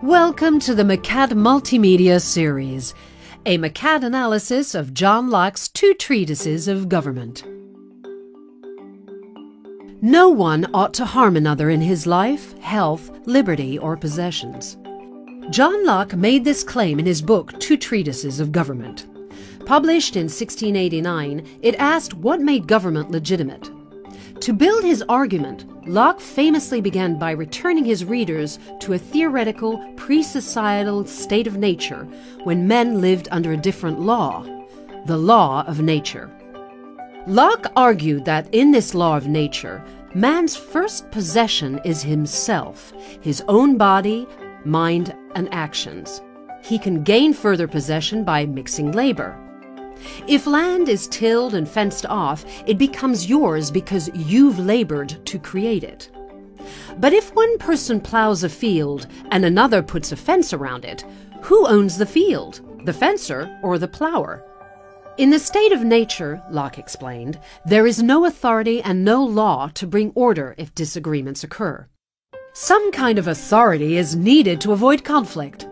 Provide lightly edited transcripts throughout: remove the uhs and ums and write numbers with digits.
Welcome to the McCad Multimedia Series, a McCad analysis of John Locke's two treatises of government. No one ought to harm another in his life, health, liberty, or possessions. John Locke made this claim in his book Two Treatises of Government. Published in 1689, it asked what made government legitimate. To build his argument, Locke famously began by returning his readers to a theoretical, pre-societal state of nature when men lived under a different law, the law of nature. Locke argued that in this law of nature, man's first possession is himself, his own body, mind, and actions. He can gain further possession by mixing labor. If land is tilled and fenced off, it becomes yours because you've labored to create it. But if one person plows a field and another puts a fence around it, who owns the field, the fencer or the plower? In the state of nature, Locke explained, there is no authority and no law to bring order if disagreements occur. Some kind of authority is needed to avoid conflict.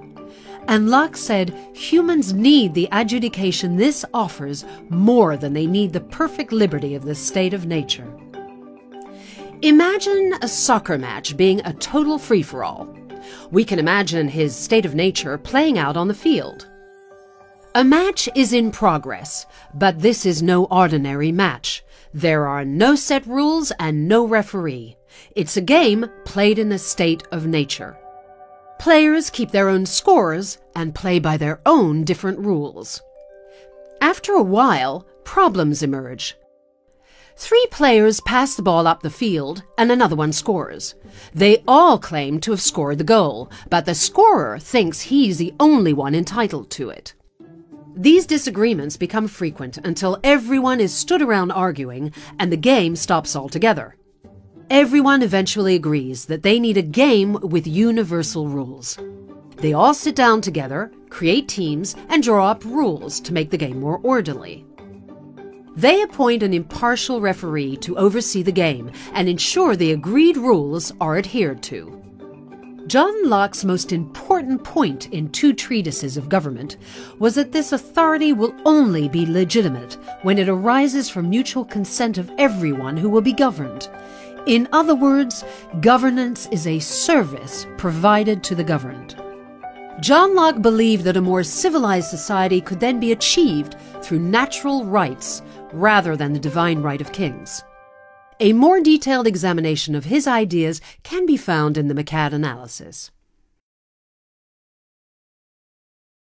And Locke said humans need the adjudication this offers more than they need the perfect liberty of the state of nature. Imagine a soccer match being a total free-for-all. We can imagine his state of nature playing out on the field. A match is in progress, but this is no ordinary match. There are no set rules and no referee. It's a game played in the state of nature. Players keep their own scores and play by their own different rules. After a while, problems emerge. 3 players pass the ball up the field and another one scores. They all claim to have scored the goal, but the scorer thinks he's the only one entitled to it. These disagreements become frequent until everyone is stood around arguing and the game stops altogether. Everyone eventually agrees that they need a game with universal rules. They all sit down together, create teams, and draw up rules to make the game more orderly. They appoint an impartial referee to oversee the game and ensure the agreed rules are adhered to. John Locke's most important point in Two Treatises of Government was that this authority will only be legitimate when it arises from mutual consent of everyone who will be governed. In other words, governance is a service provided to the governed. John Locke believed that a more civilized society could then be achieved through natural rights rather than the divine right of kings. A more detailed examination of his ideas can be found in the McCad analysis.